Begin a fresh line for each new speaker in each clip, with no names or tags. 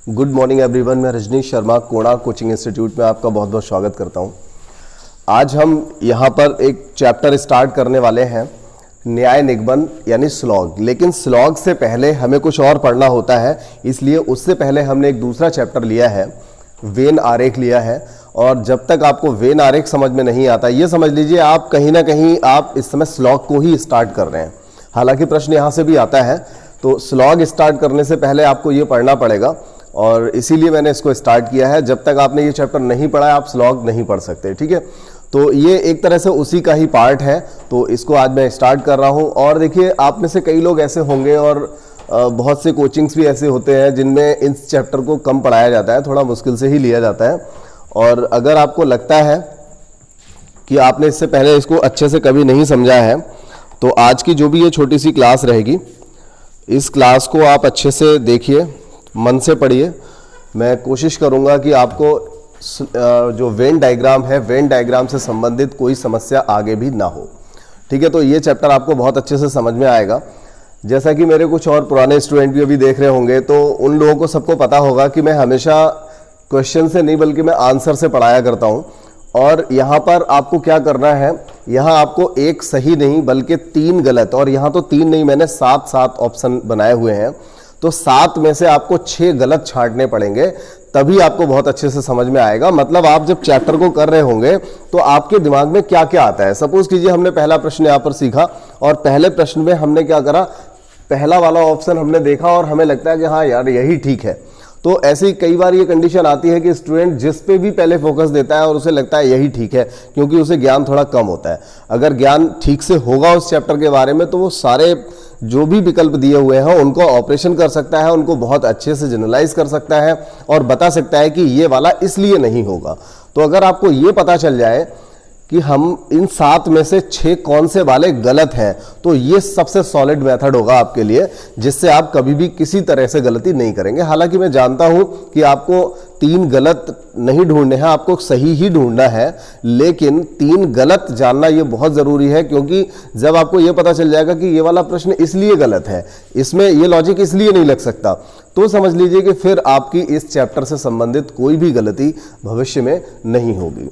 Good morning everyone. मैं Rajneesh Sharma Konark coaching institute में आपका बहुत बहुत स्वागत करता हूं। आज हम यहां पर एक चैप्टर स्टार्ट करने वाले हैं, न्याय निगमन यानी स्लॉग। लेकिन स्लॉग से पहले हमें कुछ और पढ़ना होता है, इसलिए उससे पहले हमने एक दूसरा चैप्टर लिया है, वेन आरेख लिया है। और जब तक आपको वेन आरेख समझ में नहीं आता, ये समझ लीजिए आप कहीं ना कहीं आप इस समय स्लॉग को ही स्टार्ट कर रहे हैं। हालांकि प्रश्न यहां से भी आता है, तो स्लॉग स्टार्ट करने से पहले आपको ये पढ़ना पड़ेगा और इसीलिए मैंने इसको स्टार्ट किया है। जब तक आपने ये चैप्टर नहीं पढ़ा है आप स्लॉग नहीं पढ़ सकते, ठीक है। तो ये एक तरह से उसी का ही पार्ट है, तो इसको आज मैं स्टार्ट कर रहा हूं। और देखिए, आप में से कई लोग ऐसे होंगे और बहुत से कोचिंग्स भी ऐसे होते हैं जिनमें इस चैप्टर को कम पढ़ाया जाता है, थोड़ा मुश्किल से ही लिया जाता है। और अगर आपको लगता है कि आपने इससे पहले इसको अच्छे से कभी नहीं समझा है, तो आज की जो भी ये छोटी सी क्लास रहेगी, इस क्लास को आप अच्छे से देखिए, मन से पढ़िए। मैं कोशिश करूंगा कि आपको जो वेन डायग्राम है, वेन डायग्राम से संबंधित कोई समस्या आगे भी ना हो, ठीक है। तो ये चैप्टर आपको बहुत अच्छे से समझ में आएगा। जैसा कि मेरे कुछ और पुराने स्टूडेंट भी अभी देख रहे होंगे, तो उन लोगों को सबको पता होगा कि मैं हमेशा क्वेश्चन से नहीं बल्कि मैं आंसर से पढ़ाया करता हूं। और यहाँ पर आपको क्या करना है, यहाँ आपको एक सही नहीं बल्कि 3 गलत, और यहाँ तो 3 नहीं, मैंने 7 ऑप्शन बनाए हुए हैं, तो 7 में से आपको 6 गलत छांटने पड़ेंगे, तभी आपको बहुत अच्छे से समझ में आएगा। मतलब आप जब चैप्टर को कर रहे होंगे तो आपके दिमाग में क्या क्या आता है। सपोज कीजिए हमने पहला प्रश्न यहाँ पर सीखा और पहले प्रश्न में हमने क्या करा, पहला वाला ऑप्शन हमने देखा और हमें लगता है कि हाँ यार यही ठीक है। तो ऐसे ही कई बार ये कंडीशन आती है कि स्टूडेंट जिस पे भी पहले फोकस देता है और उसे लगता है यही ठीक है, क्योंकि उसे ज्ञान थोड़ा कम होता है। अगर ज्ञान ठीक से होगा उस चैप्टर के बारे में, तो वो सारे जो भी विकल्प दिए हुए हैं उनको ऑपरेशन कर सकता है, उनको बहुत अच्छे से जनरलाइज कर सकता है और बता सकता है कि ये वाला इसलिए नहीं होगा। तो अगर आपको ये पता चल जाए कि हम इन 7 में से 6 कौन से वाले गलत हैं, तो ये सबसे सॉलिड मेथड होगा आपके लिए, जिससे आप कभी भी किसी तरह से गलती नहीं करेंगे। हालांकि मैं जानता हूं कि आपको 3 गलत नहीं ढूंढने हैं, आपको सही ही ढूंढना है, लेकिन 3 गलत जानना ये बहुत जरूरी है, क्योंकि जब आपको ये पता चल जाएगा कि ये वाला प्रश्न इसलिए गलत है, इसमें ये लॉजिक इसलिए नहीं लग सकता, तो समझ लीजिए कि फिर आपकी इस चैप्टर से संबंधित कोई भी गलती भविष्य में नहीं होगी,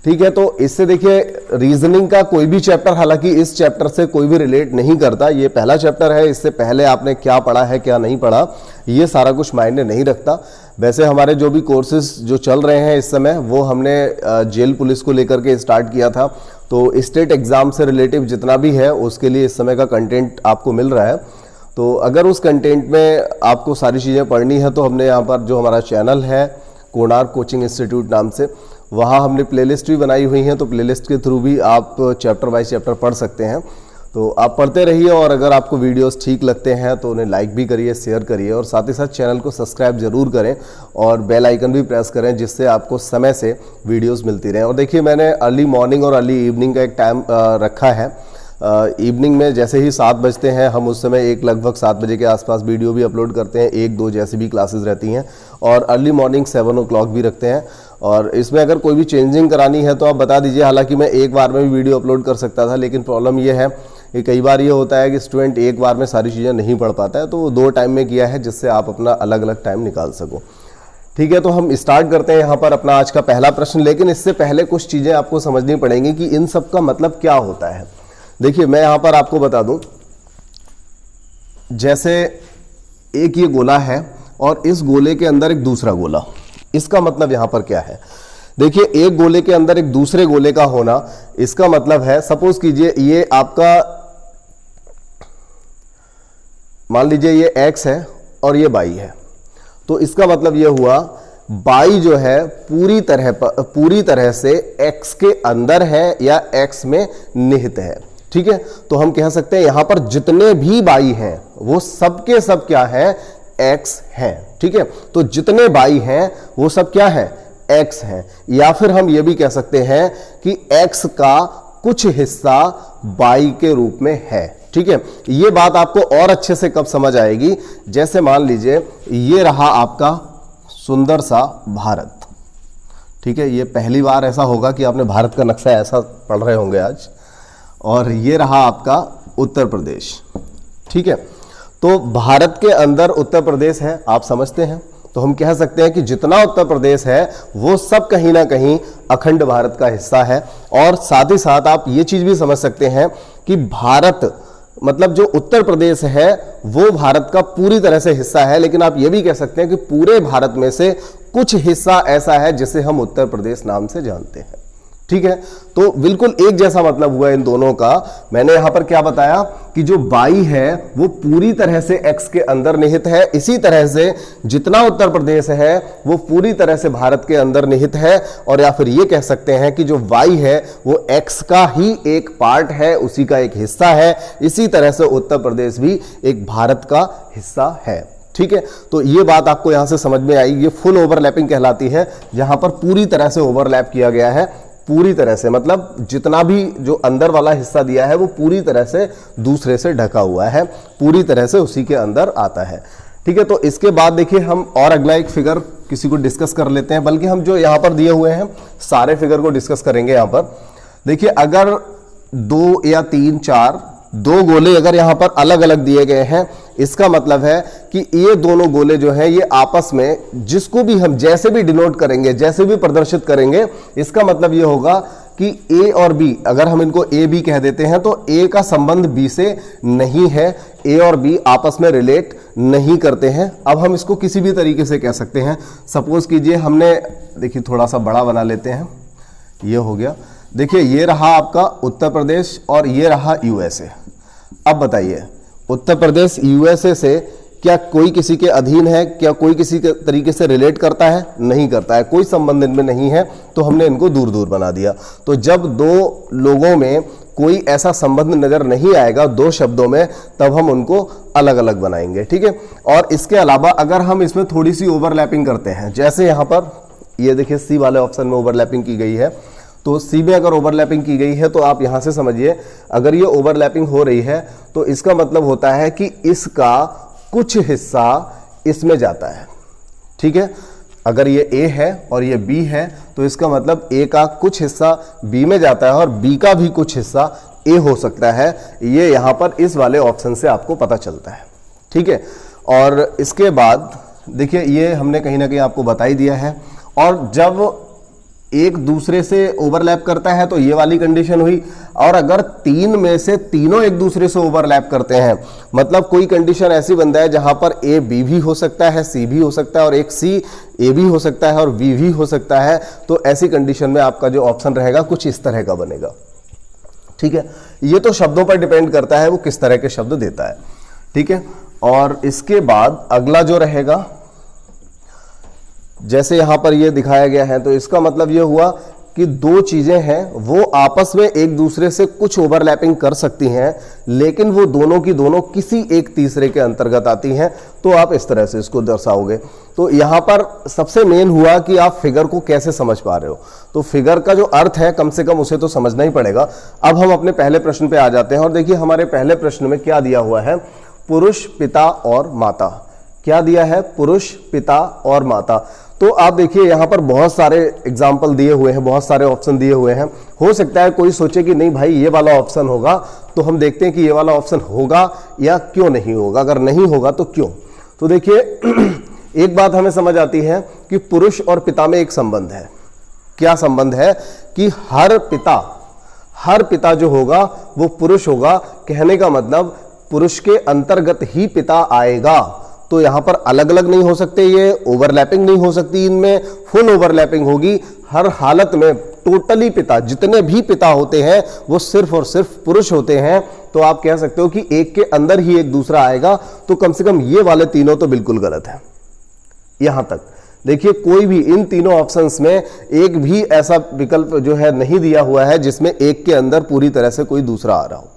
ठीक है। तो इससे देखिए, रीजनिंग का कोई भी चैप्टर, हालांकि इस चैप्टर से कोई भी रिलेट नहीं करता, ये पहला चैप्टर है, इससे पहले आपने क्या पढ़ा है क्या नहीं पढ़ा ये सारा कुछ मायने नहीं रखता। वैसे हमारे जो भी कोर्सेज जो चल रहे हैं इस समय, वो हमने जेल पुलिस को लेकर के स्टार्ट किया था, तो स्टेट एग्जाम से रिलेटिव जितना भी है उसके लिए इस समय का कंटेंट आपको मिल रहा है। तो अगर उस कंटेंट में आपको सारी चीज़ें पढ़नी है, तो हमने यहाँ पर जो हमारा चैनल है कोणार्क कोचिंग इंस्टीट्यूट नाम से, वहाँ हमने प्लेलिस्ट भी बनाई हुई हैं, तो प्लेलिस्ट के थ्रू भी आप चैप्टर बाय चैप्टर पढ़ सकते हैं। तो आप पढ़ते रहिए, और अगर आपको वीडियोस ठीक लगते हैं तो उन्हें लाइक भी करिए, शेयर करिए, और साथ ही साथ चैनल को सब्सक्राइब जरूर करें और बेल आइकन भी प्रेस करें, जिससे आपको समय से वीडियोस मिलती रहें। और देखिए, मैंने अर्ली मॉर्निंग और अर्ली इवनिंग का एक टाइम रखा है। इवनिंग में जैसे ही 7 बजते हैं, हम उस समय एक लगभग 7 बजे के आसपास वीडियो भी अपलोड करते हैं, 1-2 जैसी भी क्लासेस रहती हैं, और अर्ली मॉर्निंग 7 o'clock भी रखते हैं। और इसमें अगर कोई भी चेंजिंग करानी है तो आप बता दीजिए। हालांकि मैं एक बार में भी वीडियो अपलोड कर सकता था, लेकिन प्रॉब्लम ये है कि कई बार ये होता है कि स्टूडेंट एक बार में सारी चीज़ें नहीं पढ़ पाता है, तो वो 2 टाइम में किया है, जिससे आप अपना अलग अलग टाइम निकाल सको, ठीक है। तो हम स्टार्ट करते हैं यहाँ पर अपना आज का पहला प्रश्न। लेकिन इससे पहले कुछ चीज़ें आपको समझनी पड़ेंगी कि इन सब का मतलब क्या होता है। देखिए, मैं यहाँ पर आपको बता दूं, जैसे एक ये गोला है और इस गोले के अंदर एक दूसरा गोला, इसका मतलब यहां पर क्या है। देखिए, एक गोले के अंदर एक दूसरे गोले का होना, इसका मतलब है, सपोज कीजिए ये आपका, मान लीजिए ये x है और ये y है, तो इसका मतलब ये हुआ y जो है पूरी तरह से x के अंदर है या x में निहित है, ठीक है। तो हम कह सकते हैं यहां पर जितने भी y हैं वो सबके सब क्या है, x हैं, ठीक है। तो जितने y हैं वो सब क्या है, x हैं। या फिर हम ये भी कह सकते हैं कि x का कुछ हिस्सा y के रूप में है, ठीक है। ये बात आपको और अच्छे से कब समझ आएगी, जैसे मान लीजिए ये रहा आपका सुंदर सा भारत, ठीक है। ये पहली बार ऐसा होगा कि आपने भारत का नक्शा ऐसा पढ़ रहे होंगे आज। और ये रहा आपका उत्तर प्रदेश, ठीक है। तो भारत के अंदर उत्तर प्रदेश है, आप समझते हैं। तो हम कह सकते हैं कि जितना उत्तर प्रदेश है वो सब कहीं ना कहीं अखंड भारत का हिस्सा है। और साथ ही साथ आप ये चीज भी समझ सकते हैं कि भारत मतलब जो उत्तर प्रदेश है वो भारत का पूरी तरह से हिस्सा है, लेकिन आप ये भी कह सकते हैं कि पूरे भारत में से कुछ हिस्सा ऐसा है जिसे हम उत्तर प्रदेश नाम से जानते हैं। ठीक है, तो बिल्कुल एक जैसा मतलब हुआ इन दोनों का। मैंने यहां पर क्या बताया कि जो वाई है वो पूरी तरह से एक्स के अंदर निहित है, इसी तरह से जितना उत्तर प्रदेश है वो पूरी तरह से भारत के अंदर निहित है। और या फिर ये कह सकते हैं कि जो वाई है वो एक्स का ही एक पार्ट है, उसी का एक हिस्सा है। इसी तरह से उत्तर प्रदेश भी एक भारत का हिस्सा है। ठीक है, तो ये बात आपको यहां से समझ में आई। ये फुल ओवरलैपिंग कहलाती है, जहां पर पूरी तरह से ओवरलैप किया गया है, पूरी तरह से मतलब जितना भी जो अंदर वाला हिस्सा दिया है वो पूरी तरह से दूसरे से ढका हुआ है, पूरी तरह से उसी के अंदर आता है। ठीक है, तो इसके बाद देखिए हम और अगला एक फिगर किसी को डिस्कस कर लेते हैं, बल्कि हम जो यहां पर दिए हुए हैं सारे फिगर को डिस्कस करेंगे। यहां पर देखिए अगर 2 या 3 4 2 गोले अगर यहां पर अलग अलग दिए गए हैं, इसका मतलब है कि ये दोनों गोले जो हैं ये आपस में जिसको भी हम जैसे भी डिनोट करेंगे, जैसे भी प्रदर्शित करेंगे, इसका मतलब ये होगा कि ए और बी, अगर हम इनको ए बी कह देते हैं तो ए का संबंध बी से नहीं है, ए और बी आपस में रिलेट नहीं करते हैं। अब हम इसको किसी भी तरीके से कह सकते हैं। सपोज कीजिए हमने, देखिए थोड़ा सा बड़ा बना लेते हैं, ये हो गया। देखिए ये रहा आपका उत्तर प्रदेश और ये रहा यूएसए। अब बताइए उत्तर प्रदेश यूएसए से क्या कोई किसी के अधीन है? क्या कोई किसी के तरीके से रिलेट करता है? नहीं करता है, कोई संबंध इनमें नहीं है, तो हमने इनको दूर दूर बना दिया। तो जब दो लोगों में कोई ऐसा संबंध नजर नहीं आएगा दो शब्दों में, तब हम उनको अलग अलग बनाएंगे। ठीक है, और इसके अलावा अगर हम इसमें थोड़ी सी ओवरलैपिंग करते हैं, जैसे यहां पर ये देखिए सी वाले ऑप्शन में ओवरलैपिंग की गई है, तो सी में अगर ओवरलैपिंग की गई है तो आप यहां से समझिए अगर ये ओवरलैपिंग हो रही है तो इसका मतलब होता है कि इसका कुछ हिस्सा इसमें जाता है। ठीक है, अगर ये ए है और ये बी है तो इसका मतलब ए का कुछ हिस्सा बी में जाता है और बी का भी कुछ हिस्सा ए हो सकता है। ये यहां पर इस वाले ऑप्शन से आपको पता चलता है। ठीक है, और इसके बाद देखिए ये हमने कहीं ना कहीं आपको बता ही दिया है। और जब एक दूसरे से ओवरलैप करता है तो ये वाली कंडीशन हुई, और अगर 3 में से तीनों एक दूसरे से ओवरलैप करते हैं, मतलब कोई कंडीशन ऐसी बन है जहां पर ए बी भी हो सकता है, सी भी हो सकता है और एक सी ए भी हो सकता है और बी भी हो सकता है, तो ऐसी कंडीशन में आपका जो ऑप्शन रहेगा कुछ इस तरह का बनेगा। ठीक है, ये तो शब्दों पर डिपेंड करता है वो किस तरह के शब्द देता है। ठीक है, और इसके बाद अगला जो रहेगा, जैसे यहां पर ये दिखाया गया है, तो इसका मतलब ये हुआ कि दो चीजें हैं वो आपस में एक दूसरे से कुछ ओवरलैपिंग कर सकती हैं, लेकिन वो दोनों की दोनों किसी एक तीसरे के अंतर्गत आती हैं। तो आप इस तरह से इसको दर्शाओगे। तो यहां पर सबसे मेन हुआ कि आप फिगर को कैसे समझ पा रहे हो। तो फिगर का जो अर्थ है कम से कम उसे तो समझना ही पड़ेगा। अब हम अपने पहले प्रश्न पे आ जाते हैं, और देखिए हमारे पहले प्रश्न में क्या दिया हुआ है, पुरुष, पिता और माता। क्या दिया है? पुरुष, पिता और माता। तो आप देखिए यहां पर बहुत सारे एग्जाम्पल दिए हुए हैं, बहुत सारे ऑप्शन दिए हुए हैं। हो सकता है कोई सोचे कि नहीं भाई ये वाला ऑप्शन होगा, तो हम देखते हैं कि ये वाला ऑप्शन होगा या क्यों नहीं होगा। अगर नहीं होगा तो क्यों? तो देखिए एक बात हमें समझ आती है कि पुरुष और पिता में एक संबंध है। क्या संबंध है? कि हर पिता जो होगा वो पुरुष होगा। कहने का मतलब पुरुष के अंतर्गत ही पिता आएगा। तो यहां पर अलग अलग नहीं हो सकते, ये ओवरलैपिंग नहीं हो सकती, इनमें फुल ओवरलैपिंग होगी। हर हालत में टोटली पिता, जितने भी पिता होते हैं वो सिर्फ और सिर्फ पुरुष होते हैं। तो आप कह सकते हो कि एक के अंदर ही एक दूसरा आएगा। तो कम से कम ये वाले तीनों तो बिल्कुल गलत है। यहां तक देखिए कोई भी इन तीनों ऑप्शंस में एक भी ऐसा विकल्प जो है नहीं दिया हुआ है जिसमें एक के अंदर पूरी तरह से कोई दूसरा आ रहा हो।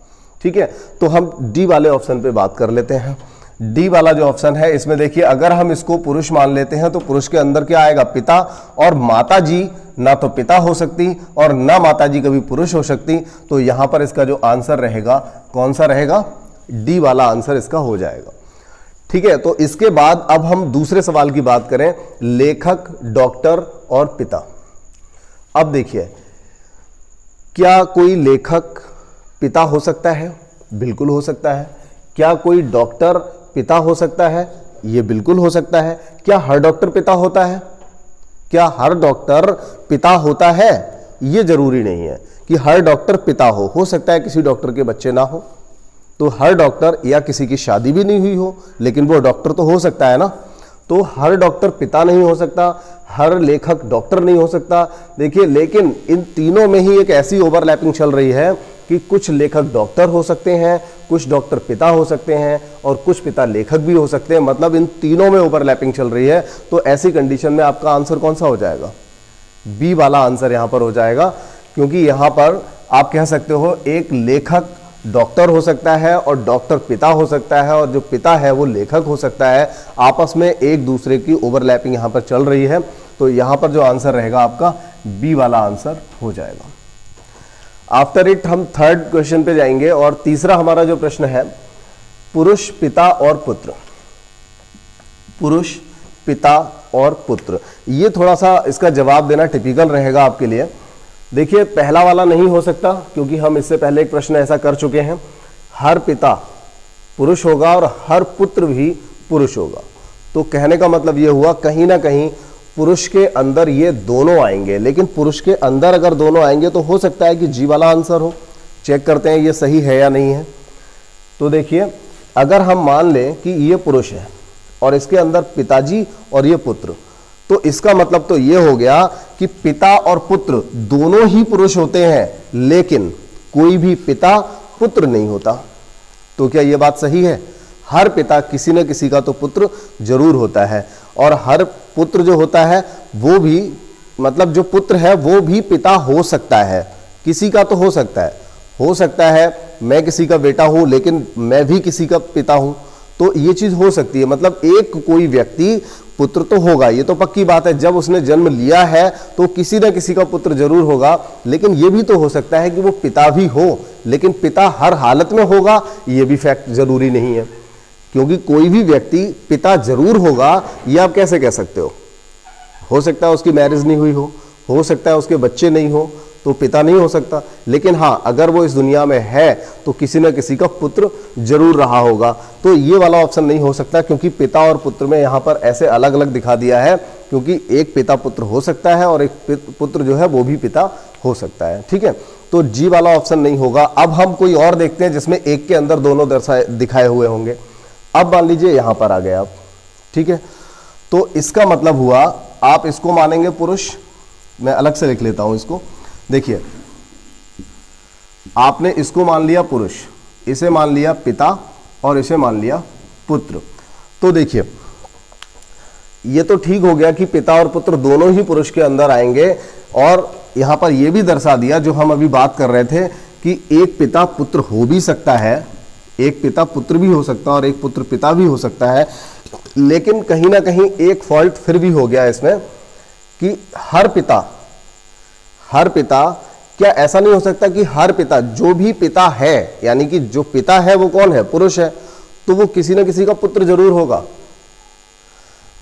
ठीक है, तो हम डी वाले ऑप्शन पे बात कर लेते हैं। डी वाला जो ऑप्शन है इसमें देखिए अगर हम इसको पुरुष मान लेते हैं तो पुरुष के अंदर क्या आएगा? पिता। और माता जी ना तो पिता हो सकती और ना माता जी कभी पुरुष हो सकती। तो यहां पर इसका जो आंसर रहेगा कौन सा रहेगा? डी वाला आंसर इसका हो जाएगा। ठीक है, तो इसके बाद अब हम दूसरे सवाल की बात करें, लेखक, डॉक्टर और पिता। अब देखिए क्या कोई लेखक पिता हो सकता है? बिल्कुल हो सकता है। क्या कोई डॉक्टर पिता हो सकता है? ये बिल्कुल हो सकता है। क्या हर डॉक्टर पिता होता है? क्या हर डॉक्टर पिता होता है? ये जरूरी नहीं है कि हर डॉक्टर पिता हो सकता है किसी डॉक्टर के बच्चे ना हो, तो हर डॉक्टर, या किसी की शादी भी नहीं हुई हो लेकिन वो डॉक्टर तो हो सकता है ना। तो हर डॉक्टर पिता नहीं हो सकता, हर लेखक डॉक्टर नहीं हो सकता। देखिए, लेकिन इन तीनों में ही एक ऐसी ओवरलैपिंग चल रही है कि कुछ लेखक डॉक्टर हो सकते हैं, कुछ डॉक्टर पिता हो सकते हैं और कुछ पिता लेखक भी हो सकते हैं। मतलब इन तीनों में ओवरलैपिंग चल रही है। तो ऐसी कंडीशन में आपका आंसर कौन सा हो जाएगा? बी वाला आंसर यहां पर हो जाएगा, क्योंकि यहां पर आप कह सकते हो एक लेखक डॉक्टर हो सकता है और डॉक्टर पिता हो सकता है, और जो पिता है वो लेखक हो सकता है। आपस में एक दूसरे की ओवरलैपिंग यहां पर चल रही है। तो यहां पर जो आंसर रहेगा आपका बी वाला आंसर हो जाएगा। आफ्टर इट हम थर्ड क्वेश्चन पे जाएंगे, और तीसरा हमारा जो प्रश्न है, पुरुष, पिता और पुत्र। पुरुष, पिता और पुत्र, ये थोड़ा सा इसका जवाब देना टिपिकल रहेगा आपके लिए। देखिए, पहला वाला नहीं हो सकता, क्योंकि हम इससे पहले एक प्रश्न ऐसा कर चुके हैं। हर पिता पुरुष होगा और हर पुत्र भी पुरुष होगा। तो कहने का मतलब ये हुआ कहीं ना कहीं पुरुष के अंदर ये दोनों आएंगे, लेकिन पुरुष के अंदर अगर दोनों आएंगे तो हो सकता है कि जी वाला आंसर हो। चेक करते हैं ये सही है या नहीं है। तो देखिए, अगर हम मान लें कि ये पुरुष है और इसके अंदर पिताजी और ये पुत्र, तो इसका मतलब तो ये हो गया कि पिता और पुत्र दोनों ही पुरुष होते हैं, लेकिन कोई भी पिता पुत्र नहीं होता। तो क्या ये बात सही है? हर पिता किसी न किसी का तो पुत्र जरूर होता है, और हर पुत्र जो होता है वो भी, मतलब जो पुत्र है वो भी पिता हो सकता है। किसी का तो हो सकता है मैं किसी का बेटा हूं लेकिन मैं भी किसी का पिता हूं, तो ये चीज हो सकती है। मतलब एक कोई व्यक्ति पुत्र तो होगा, ये तो पक्की बात है। जब उसने जन्म लिया है तो किसी न किसी का पुत्र जरूर होगा, लेकिन ये भी तो हो सकता है कि वो पिता भी हो, लेकिन पिता हर हालत में होगा ये भी फैक्ट जरूरी नहीं है। क्योंकि कोई भी व्यक्ति पिता जरूर होगा, ये आप कैसे कह सकते हो सकता है उसकी मैरिज नहीं हुई हो सकता है उसके बच्चे नहीं हो, तो पिता नहीं हो सकता। लेकिन हाँ, अगर वो इस दुनिया में है तो किसी न किसी का पुत्र जरूर रहा होगा। तो ये वाला ऑप्शन नहीं हो सकता, क्योंकि पिता और पुत्र में यहाँ पर ऐसे अलग अलग दिखा दिया है, क्योंकि एक पिता पुत्र हो सकता है और एक पुत्र जो है वो भी पिता हो सकता है। ठीक है, तो जी वाला ऑप्शन नहीं होगा। अब हम कोई और देखते हैं जिसमें एक के अंदर दोनों दिखाए हुए होंगे। अब मान लीजिए यहां पर आ गए आप, ठीक है, तो इसका मतलब हुआ आप इसको मानेंगे पुरुष। मैं अलग से लिख लेता हूं इसको। देखिए, आपने इसको मान लिया पुरुष, इसे मान लिया पिता और इसे मान लिया पुत्र। तो देखिए, ये तो ठीक हो गया कि पिता और पुत्र दोनों ही पुरुष के अंदर आएंगे, और यहां पर यह भी दर्शा दिया जो हम अभी बात कर रहे थे कि एक पिता पुत्र हो भी सकता है, एक पिता पुत्र भी हो सकता है और एक पुत्र पिता भी हो सकता है। लेकिन कहीं ना कहीं एक फॉल्ट फिर भी हो गया इसमें कि हर पिता, क्या ऐसा नहीं हो सकता कि हर पिता, जो भी पिता है, यानी कि जो पिता है वो कौन है? पुरुष है, तो वो किसी न किसी का पुत्र जरूर होगा।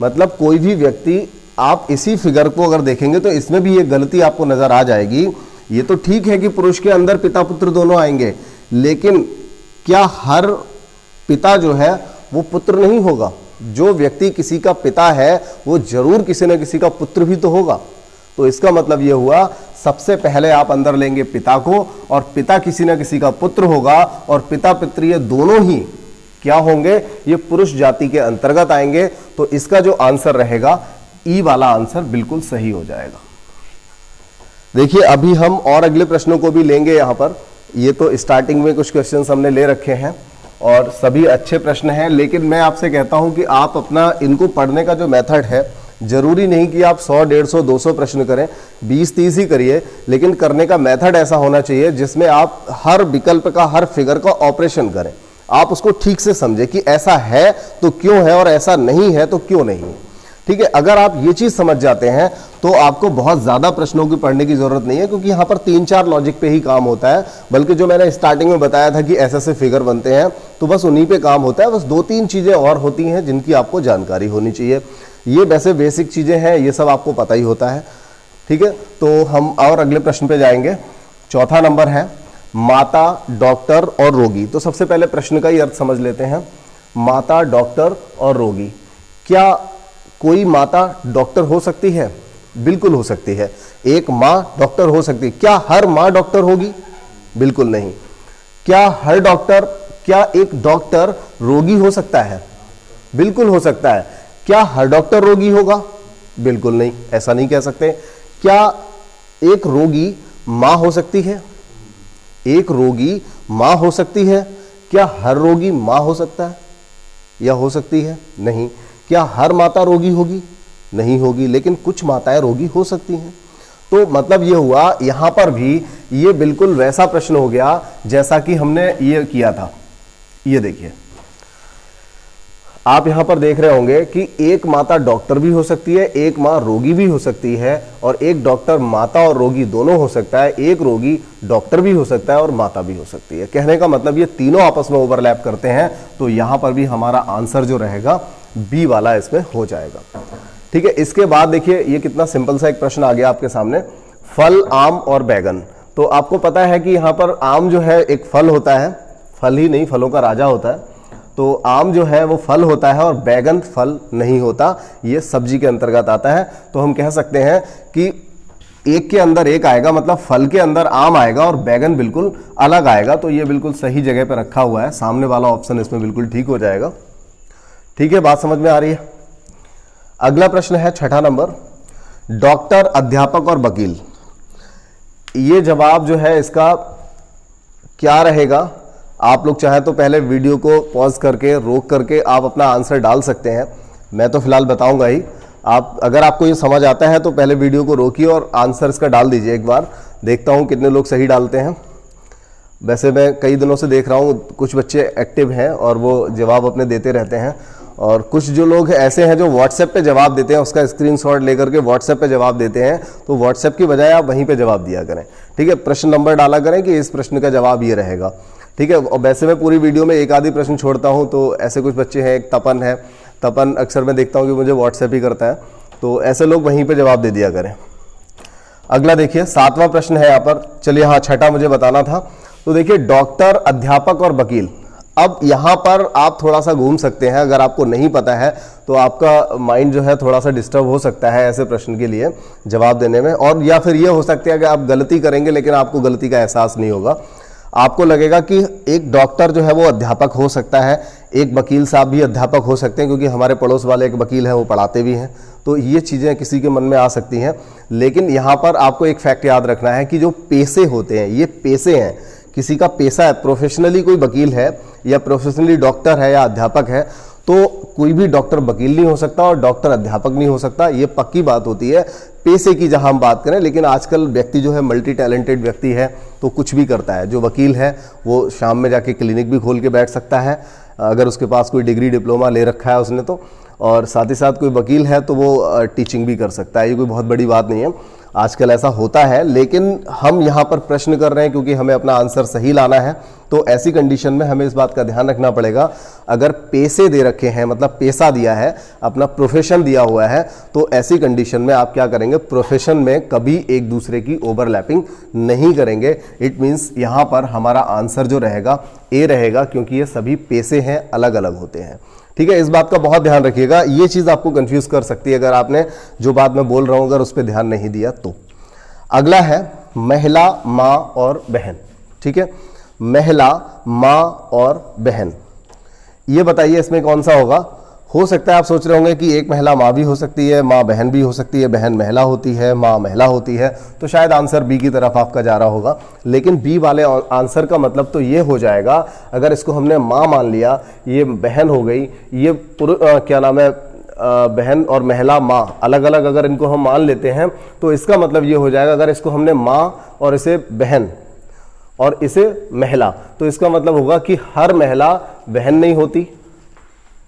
मतलब कोई भी व्यक्ति, आप इसी फिगर को अगर देखेंगे तो इसमें भी एक गलती आपको नजर आ जाएगी। ये तो ठीक है कि पुरुष के अंदर पिता पुत्र दोनों आएंगे, लेकिन क्या हर पिता जो है वो पुत्र नहीं होगा? जो व्यक्ति किसी का पिता है वो जरूर किसी न किसी का पुत्र भी तो होगा। तो इसका मतलब ये हुआ, सबसे पहले आप अंदर लेंगे पिता को, और पिता किसी न किसी का पुत्र होगा, और पिता पित्र ये दोनों ही क्या होंगे? ये पुरुष जाति के अंतर्गत आएंगे। तो इसका जो आंसर रहेगा, ई वाला आंसर बिल्कुल सही हो जाएगा। देखिए, अभी हम और अगले प्रश्नों को भी लेंगे यहां पर। ये तो स्टार्टिंग में कुछ क्वेश्चंस हमने ले रखे हैं और सभी अच्छे प्रश्न हैं, लेकिन मैं आपसे कहता हूं कि आप अपना इनको पढ़ने का जो मेथड है, जरूरी नहीं कि आप 100, 150, 200 प्रश्न करें, 20-30 ही करिए, लेकिन करने का मेथड ऐसा होना चाहिए जिसमें आप हर विकल्प का, हर फिगर का ऑपरेशन करें। आप उसको ठीक से समझें कि ऐसा है तो क्यों है और ऐसा नहीं है तो क्यों नहीं। ठीक है, अगर आप ये चीज समझ जाते हैं तो आपको बहुत ज्यादा प्रश्नों की पढ़ने की जरूरत नहीं है, क्योंकि यहां पर 3-4 लॉजिक पे ही काम होता है। बल्कि जो मैंने स्टार्टिंग में बताया था कि ऐसे ऐसे फिगर बनते हैं, तो बस उन्हीं पे काम होता है। बस 2-3 चीजें और होती हैं जिनकी आपको जानकारी होनी चाहिए। ये वैसे बेसिक चीजें हैं, ये सब आपको पता ही होता है। ठीक है, तो हम और अगले प्रश्न पे जाएंगे। चौथा नंबर है माता, डॉक्टर और रोगी। तो सबसे पहले प्रश्न का ही अर्थ समझ लेते हैं। माता, डॉक्टर और रोगी, क्या कोई माता डॉक्टर हो सकती है? बिल्कुल हो सकती है। एक मां डॉक्टर हो सकती है। क्या हर मां डॉक्टर होगी? बिल्कुल नहीं। क्या एक डॉक्टर रोगी हो सकता है? बिल्कुल हो सकता है। क्या हर डॉक्टर रोगी होगा? बिल्कुल नहीं, ऐसा नहीं कह सकते। क्या एक रोगी मां हो सकती है? एक रोगी मां हो सकती है। क्या हर रोगी मां हो सकता है या हो सकती है? नहीं। क्या हर माता रोगी होगी? नहीं होगी, लेकिन कुछ माताएं रोगी हो सकती हैं। तो मतलब ये हुआ, यहां पर भी ये बिल्कुल वैसा प्रश्न हो गया जैसा कि हमने ये किया था। ये देखिए, आप यहां पर देख रहे होंगे कि एक माता डॉक्टर भी हो सकती है, एक मां रोगी भी हो सकती है, और एक डॉक्टर माता और रोगी दोनों हो सकता है, एक रोगी डॉक्टर भी हो सकता है और माता भी हो सकती है। कहने का मतलब ये तीनों आपस में ओवरलैप करते हैं, तो यहां पर भी हमारा आंसर जो रहेगा बी वाला इसमें हो जाएगा। ठीक है, इसके बाद देखिए ये कितना सिंपल सा एक प्रश्न आ गया आपके सामने, फल, आम और बैगन। तो आपको पता है कि यहां पर आम जो है एक फल होता है, फल ही नहीं, फलों का राजा होता है। तो आम जो है वो फल होता है और बैगन फल नहीं होता, ये सब्जी के अंतर्गत आता है। तो हम कह सकते हैं कि एक के अंदर एक आएगा, मतलब फल के अंदर आम आएगा और बैगन बिल्कुल अलग आएगा। तो ये बिल्कुल सही जगह पर रखा हुआ है, सामने वाला ऑप्शन इसमें बिल्कुल ठीक हो जाएगा। ठीक है, बात समझ में आ रही है? अगला प्रश्न है 6ठा नंबर, डॉक्टर, अध्यापक और वकील। ये जवाब जो है इसका क्या रहेगा? आप लोग चाहे तो पहले वीडियो को पॉज करके, रोक करके आप अपना आंसर डाल सकते हैं। मैं तो फिलहाल बताऊंगा ही। आप अगर आपको ये समझ आता है तो पहले वीडियो को रोकिए और आंसर इसका डाल दीजिए एक बार। देखता हूं कितने लोग सही डालते हैं। वैसे मैं कई दिनों से देख रहा हूं कुछ बच्चे एक्टिव हैं और वो जवाब अपने देते रहते हैं, और कुछ जो लोग ऐसे हैं जो व्हाट्सएप पे जवाब देते हैं, उसका स्क्रीनशॉट लेकर के व्हाट्सएप पे जवाब देते हैं। तो व्हाट्सएप की बजाय आप वहीं पे जवाब दिया करें। ठीक है, प्रश्न नंबर डाला करें कि इस प्रश्न का जवाब ये रहेगा। ठीक है, और वैसे मैं पूरी वीडियो में एक आधी प्रश्न छोड़ता हूं, तो ऐसे कुछ बच्चे हैं, एक तपन है, तपन अक्सर मैं देखता हूं कि मुझे व्हाट्सएप ही करता है, तो ऐसे लोग वहीं पे जवाब दे दिया करें। अगला देखिए 7वां प्रश्न है यहाँ पर। चलिए, हाँ 6ठा मुझे बताना था। तो देखिए, डॉक्टर, अध्यापक और वकील। अब यहाँ पर आप थोड़ा सा घूम सकते हैं, अगर आपको नहीं पता है तो आपका माइंड जो है थोड़ा सा डिस्टर्ब हो सकता है ऐसे प्रश्न के लिए जवाब देने में, और या फिर ये हो सकता है कि आप गलती करेंगे लेकिन आपको गलती का एहसास नहीं होगा। आपको लगेगा कि एक डॉक्टर जो है वो अध्यापक हो सकता है, एक वकील साहब भी अध्यापक हो सकते हैं, क्योंकि हमारे पड़ोस वाले एक वकील हैं, वो पढ़ाते भी हैं। तो ये चीज़ें किसी के मन में आ सकती हैं, लेकिन यहाँ पर आपको एक फैक्ट याद रखना है कि जो पेशे होते हैं, ये पेशे हैं, किसी का पेशा है। प्रोफेशनली कोई वकील है या प्रोफेशनली डॉक्टर है या अध्यापक है, तो कोई भी डॉक्टर वकील नहीं हो सकता और डॉक्टर अध्यापक नहीं हो सकता। ये पक्की बात होती है पेशे की जहां हम बात करें। लेकिन आजकल व्यक्ति जो है मल्टी टैलेंटेड व्यक्ति है, तो कुछ भी करता है। जो वकील है वो शाम में जाके क्लिनिक भी खोल के बैठ सकता है, अगर उसके पास कोई डिग्री डिप्लोमा ले रखा है उसने तो, और साथ ही साथ कोई वकील है तो वो टीचिंग भी कर सकता है। ये कोई बहुत बड़ी बात नहीं है, आजकल ऐसा होता है। लेकिन हम यहाँ पर प्रश्न कर रहे हैं क्योंकि हमें अपना आंसर सही लाना है, तो ऐसी कंडीशन में हमें इस बात का ध्यान रखना पड़ेगा, अगर पेशे दे रखे हैं, मतलब पेशा दिया है, अपना प्रोफेशन दिया हुआ है, तो ऐसी कंडीशन में आप क्या करेंगे, प्रोफेशन में कभी एक दूसरे की ओवरलैपिंग नहीं करेंगे। इट मीन्स यहाँ पर हमारा आंसर जो रहेगा ए रहेगा, क्योंकि ये सभी पेशे हैं, अलग अलग होते हैं। ठीक है, इस बात का बहुत ध्यान रखिएगा, ये चीज आपको कंफ्यूज कर सकती है अगर आपने जो बात मैं बोल रहा हूं अगर उस पर ध्यान नहीं दिया तो। अगला है महिला, मां और बहन। ठीक है, महिला, मां और बहन, ये बताइए इसमें कौन सा होगा। हो सकता है आप सोच रहे होंगे कि एक महिला माँ भी हो सकती है, माँ बहन भी हो सकती है, बहन महिला होती है, माँ महिला होती है, तो शायद आंसर बी की तरफ आपका जा रहा होगा। लेकिन बी वाले आंसर का मतलब तो ये हो जाएगा, अगर इसको हमने माँ मान लिया, ये बहन हो गई, ये क्या नाम है, बहन और महिला माँ अलग अलग अगर इनको हम मान लेते हैं, तो इसका मतलब ये हो जाएगा, अगर इसको हमने माँ और इसे बहन और इसे महिला, तो इसका मतलब होगा कि हर महिला बहन नहीं होती,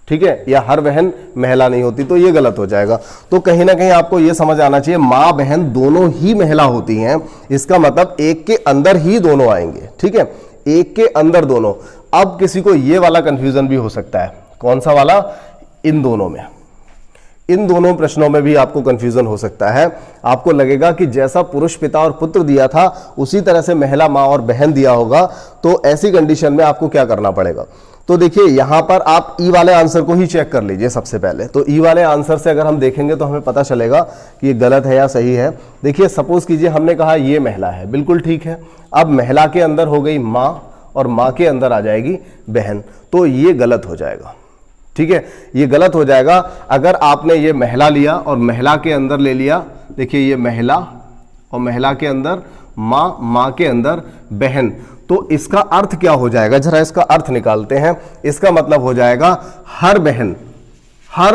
ठीक है, या हर बहन महिला नहीं होती, तो ये गलत हो जाएगा। तो कहीं ना कहीं आपको ये समझ आना चाहिए, माँ बहन दोनों ही महिला होती हैं, इसका मतलब एक के अंदर ही दोनों आएंगे। ठीक है, एक के अंदर दोनों। अब किसी को ये वाला कंफ्यूजन भी हो सकता है, कौन सा वाला, इन दोनों में, इन दोनों प्रश्नों में भी आपको कंफ्यूजन हो सकता है। आपको लगेगा कि जैसा पुरुष पिता और पुत्र दिया था उसी तरह से महिला माँ और बहन दिया होगा, तो ऐसी कंडीशन में आपको क्या करना पड़ेगा। तो देखिए यहां पर आप ई वाले आंसर को ही चेक कर लीजिए सबसे पहले। तो ई वाले आंसर से अगर हम देखेंगे तो हमें पता चलेगा कि ये गलत है या सही है। देखिए सपोज कीजिए हमने कहा ये महिला है, बिल्कुल ठीक है। अब महिला के अंदर हो गई माँ और माँ के अंदर आ जाएगी बहन, तो ये गलत हो जाएगा। ठीक है, ये गलत हो जाएगा। अगर आपने ये महिला लिया और महिला के अंदर ले लिया, देखिए ये महिला और महिला के अंदर माँ, माँ के अंदर बहन, तो इसका अर्थ क्या हो जाएगा, जरा इसका अर्थ निकालते हैं। इसका मतलब हो जाएगा हर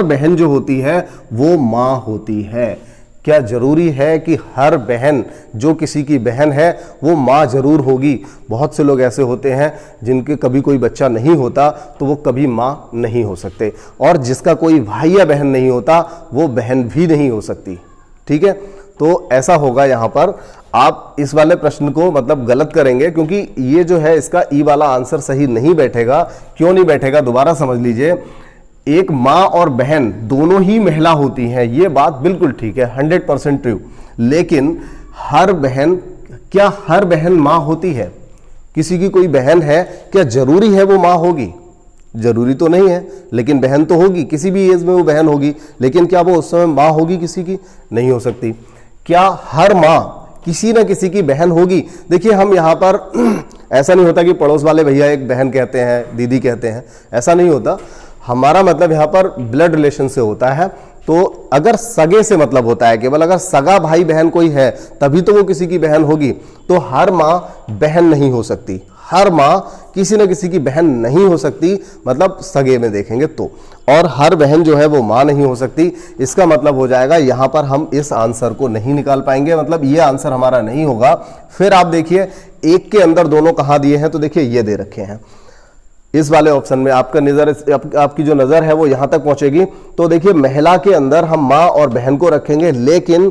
बहन जो होती है वो माँ होती है। क्या जरूरी है कि हर बहन जो किसी की बहन है वो माँ जरूर होगी? बहुत से लोग ऐसे होते हैं जिनके कभी कोई बच्चा नहीं होता तो वो कभी माँ नहीं हो सकते, और जिसका कोई भाई या बहन नहीं होता वो बहन भी नहीं हो सकती। ठीक है, तो ऐसा होगा यहाँ पर। आप इस वाले प्रश्न को मतलब गलत करेंगे क्योंकि ये जो है इसका ई वाला आंसर सही नहीं बैठेगा। क्यों नहीं बैठेगा, दोबारा समझ लीजिए। एक माँ और बहन दोनों ही महिला होती हैं, ये बात बिल्कुल ठीक है, 100% ट्रू। लेकिन हर बहन माँ होती है? किसी की कोई बहन है, क्या जरूरी है वो माँ होगी? जरूरी तो नहीं है, लेकिन बहन तो होगी, किसी भी एज में वो बहन होगी। लेकिन क्या वो उस समय माँ होगी किसी की? नहीं हो सकती। क्या हर माँ किसी ना किसी की बहन होगी? देखिए हम यहाँ पर ऐसा नहीं होता कि पड़ोस वाले भैया एक बहन कहते हैं, दीदी कहते हैं, ऐसा नहीं होता। हमारा मतलब यहाँ पर ब्लड रिलेशन से होता है। तो अगर सगे से मतलब होता है केवल, अगर सगा भाई बहन कोई है तभी तो वो किसी की बहन होगी। तो हर माँ बहन नहीं हो सकती, हर माँ किसी न किसी की बहन नहीं हो सकती, मतलब सगे में देखेंगे तो। और हर बहन जो है वो माँ नहीं हो सकती। इसका मतलब हो जाएगा यहाँ पर हम इस आंसर को नहीं निकाल पाएंगे, मतलब ये आंसर हमारा नहीं होगा। फिर आप देखिए एक के अंदर दोनों कहाँ दिए हैं, तो देखिए ये दे रखे हैं इस वाले ऑप्शन में। आपका नजर आपकी जो नजर है वो यहां तक पहुंचेगी। तो देखिए महिला के अंदर हम माँ और बहन को रखेंगे, लेकिन